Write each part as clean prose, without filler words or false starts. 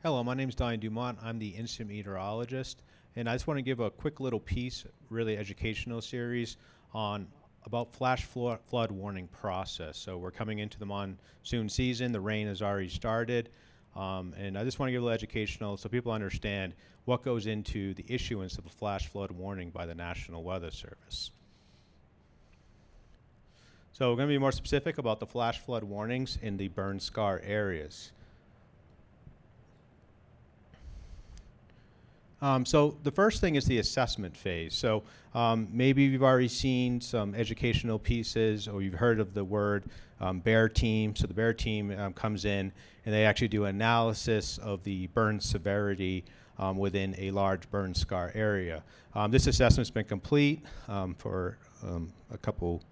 Hello, my name is Donny Dumont. I'm the instant meteorologist, and I just want to give a quick little piece, really educational series on about flash flood warning process. So we're coming into the monsoon season. The rain has already started, and I just want to give a little educational so people understand what goes into the issuance of a flash flood warning by the National Weather Service. So we're going to be more specific about the flash flood warnings in the burn scar areas. So the first thing is the assessment phase. So maybe you've already seen some educational pieces or you've heard of the word BEAR team. So the BEAR team comes in and they actually do analysis of the burn severity within a large burn scar area. This assessment's been complete for a couple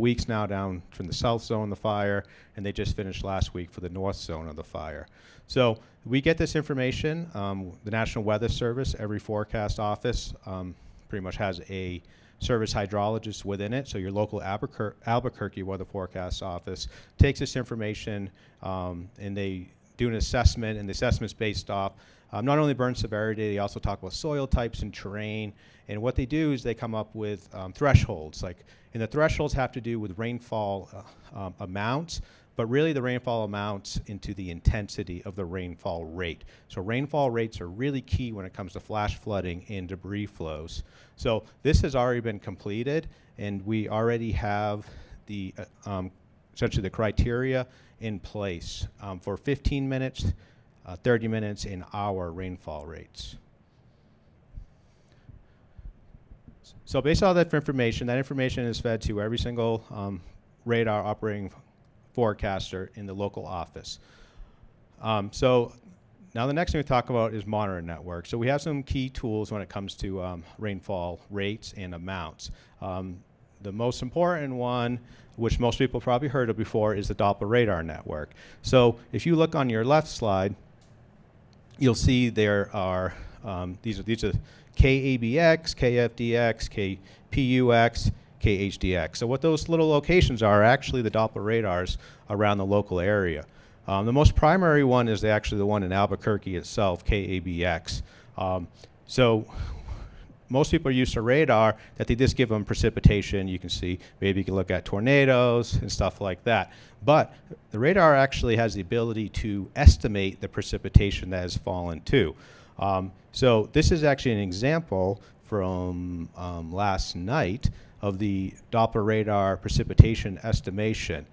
weeks now down from the south zone of the fire, and they just finished last week for the north zone of the fire. So we get this information. The National Weather Service, every forecast office pretty much has a service hydrologist within it. So your local Albuquerque Weather Forecast Office takes this information and they do an assessment, and the assessment's based off not only burn severity, they also talk about soil types and terrain. And what they do is they come up with thresholds. And the thresholds have to do with rainfall amounts, but really the rainfall amounts into the intensity of the rainfall rate. So rainfall rates are really key when it comes to flash flooding and debris flows. So this has already been completed, and we already have the essentially the criteria in place for 15 minutes, 30 minutes, and hour rainfall rates. So based on that information is fed to every single radar operating forecaster in the local office. So now the next thing we talk about is monitoring network. So we have some key tools when it comes to rainfall rates and amounts. The most important one, which most people probably heard of before, is the Doppler Radar network. So if you look on your left slide, you'll see there are these are KABX, KFDX, KPUX, KHDX. So what those little locations are actually the Doppler radars around the local area. The most primary one is actually the one in Albuquerque itself, KABX. So most people are used to radar that they just give them precipitation. You can see, maybe you can look at tornadoes and stuff like that. But the radar actually has the ability to estimate the precipitation that has fallen too. So this is actually an example from last night of the Doppler radar precipitation estimation.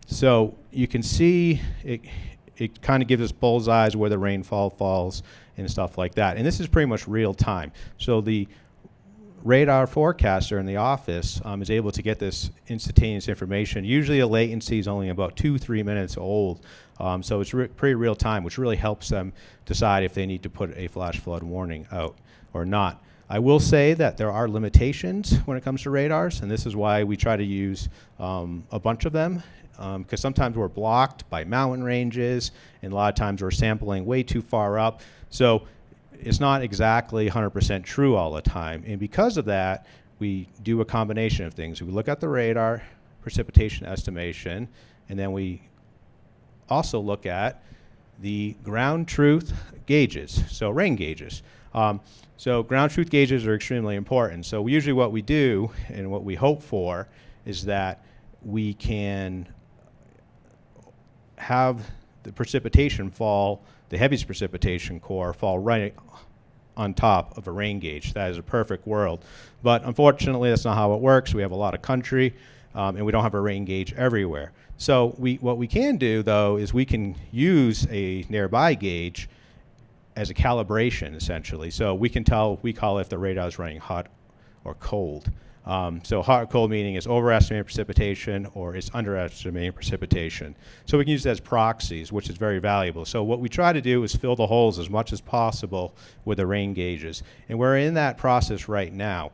So you can see it kind of gives us bullseyes where the rainfall falls and stuff like that. And this is pretty much real time. So the radar forecaster in the office is able to get this instantaneous information. Usually the latency is only about 2-3 minutes old. So it's pretty real time, which really helps them decide if they need to put a flash flood warning out or not. I will say that there are limitations when it comes to radars, and this is why we try to use a bunch of them, because sometimes we're blocked by mountain ranges, and a lot of times we're sampling way too far up. So it's not exactly 100% true all the time. And because of that, we do a combination of things. We look at the radar precipitation estimation, and then we also look at the ground truth gauges, so rain gauges. So ground truth gauges are extremely important. So usually what we do and what we hope for is that we can have the precipitation fall, the heaviest precipitation core fall right on top of a rain gauge. That is a perfect world. But unfortunately, that's not how it works. We have a lot of country, and we don't have a rain gauge everywhere. So what we can do, though, is we can use a nearby gauge as a calibration, essentially. So we can tell, we call it if the radar is running hot or cold. So hot or cold meaning it's overestimating precipitation or it's underestimating precipitation. So we can use it as proxies, which is very valuable. So what we try to do is fill the holes as much as possible with the rain gauges. And we're in that process right now.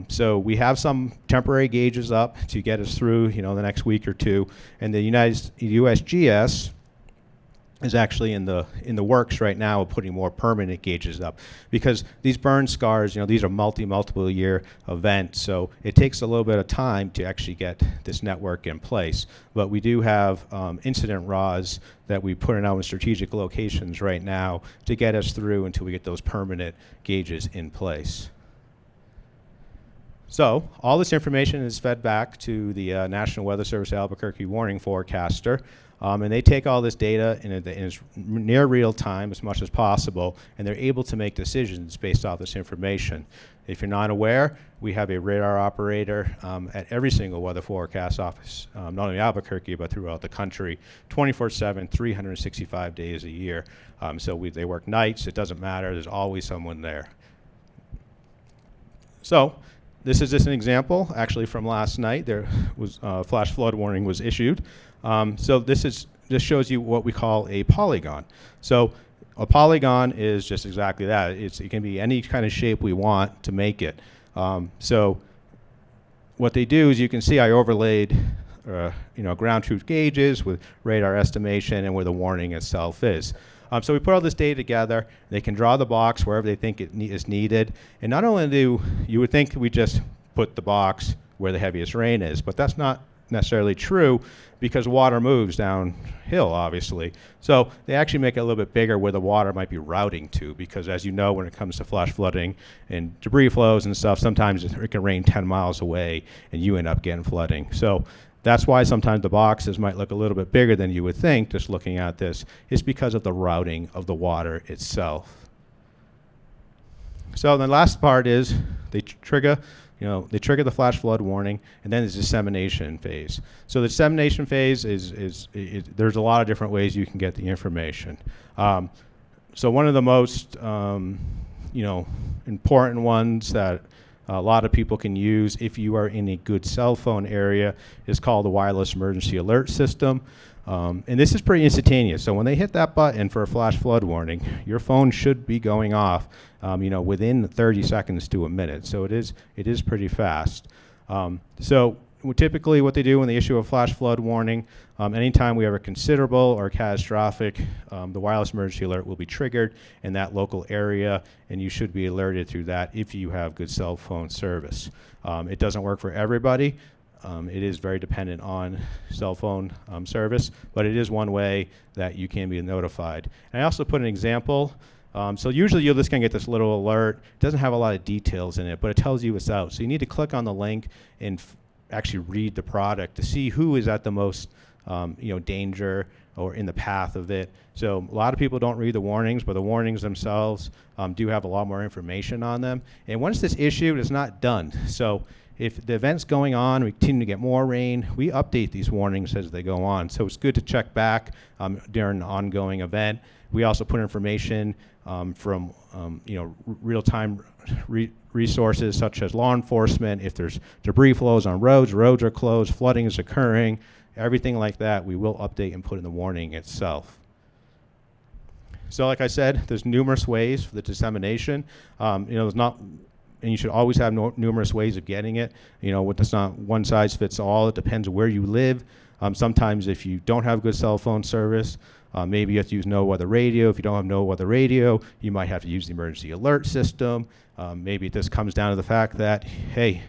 So we have some temporary gauges up to get us through, the next week or two. And the USGS is actually in the works right now of putting more permanent gauges up, because these burn scars, these are multiple year events, so it takes a little bit of time to actually get this network in place. But we do have incident rods that we put out in strategic locations right now to get us through until we get those permanent gauges in place. So all this information is fed back to the National Weather Service Albuquerque warning forecaster. And they take all this data in it's near real time as much as possible, and they're able to make decisions based off this information. If you're not aware, we have a radar operator at every single weather forecast office, not only Albuquerque, but throughout the country, 24/7, 365 days a year. So they work nights, it doesn't matter, there's always someone there. So this is just an example, actually from last night. There was flash flood warning was issued. So this shows you what we call a polygon. So a polygon is just exactly that. It can be any kind of shape we want to make it. So what they do is, you can see I overlaid ground truth gauges with radar estimation and where the warning itself is. So we put all this data together. They can draw the box wherever they think it is needed. And not only do you would think we just put the box where the heaviest rain is, but that's not necessarily true, because water moves downhill, obviously. So they actually make it a little bit bigger where the water might be routing to, because as you know, when it comes to flash flooding and debris flows and stuff, sometimes it can rain 10 miles away and you end up getting flooding. So that's why sometimes the boxes might look a little bit bigger than you would think just looking at this. It's because of the routing of the water itself. So the last part is they trigger the flash flood warning, and then there's dissemination phase. So the dissemination phase there's a lot of different ways you can get the information. So one of the most important ones that a lot of people can use if you are in a good cell phone area is called the wireless emergency alert system. And this is pretty instantaneous. So when they hit that button for a flash flood warning, your phone should be going off, within 30 seconds to a minute. So it is pretty fast. So typically what they do when they issue a flash flood warning, anytime we have a considerable or catastrophic, the wireless emergency alert will be triggered in that local area, and you should be alerted through that if you have good cell phone service. It doesn't work for everybody. It is very dependent on cell phone service, but it is one way that you can be notified. And I also put an example. So usually you'll just gonna get this little alert. It doesn't have a lot of details in it, but it tells you it's out. So you need to click on the link and actually read the product to see who is at the most danger or in the path of it. So a lot of people don't read the warnings, but the warnings themselves do have a lot more information on them. And once this issued, it's not done. So if the event's going on, we continue to get more rain, we update these warnings as they go on. So it's good to check back during an ongoing event. We also put information from real-time resources such as law enforcement. If there's debris flows on roads are closed, flooding is occurring, everything like that, we will update and put in the warning itself. So like I said, there's numerous ways for the dissemination. There's not, and you should always have numerous ways of getting it. It's not one size fits all. It depends where you live. Sometimes if you don't have good cell phone service, maybe you have to use no weather radio. If you don't have no weather radio, you might have to use the emergency alert system. Maybe this comes down to the fact that, hey,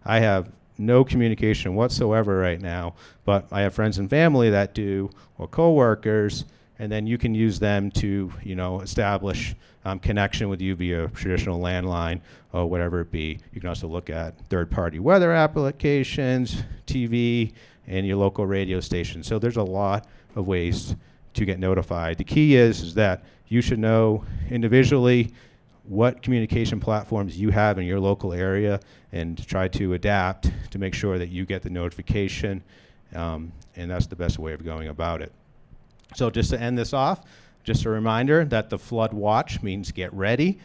I have no communication whatsoever right now, but I have friends and family that do, or coworkers, and then you can use them to, establish connection with you via traditional landline or whatever it be. You can also look at third-party weather applications, TV, and your local radio station. So there's a lot of ways to get notified. The key is that you should know individually what communication platforms you have in your local area and try to adapt to make sure that you get the notification, and that's the best way of going about it. So just to end this off, just a reminder that the flood watch means get ready.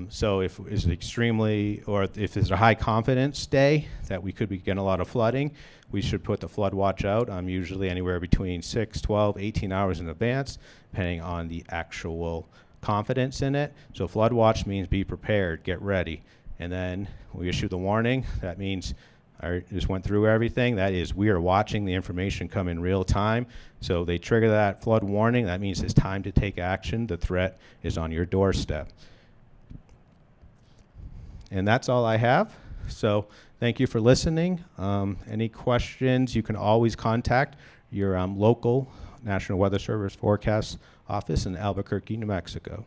So if it's extremely, or if there's a high confidence day that we could be getting a lot of flooding, we should put the flood watch out usually anywhere between 6, 12, 18 hours in advance, depending on the actual confidence in it. So flood watch means be prepared, get ready. And then we issue the warning. That means I just went through everything. That is, we are watching the information come in real time. So they trigger that flood warning. That means it's time to take action. The threat is on your doorstep. And that's all I have. So thank you for listening. Any questions, you can always contact your local National Weather Service forecast office in Albuquerque, New Mexico.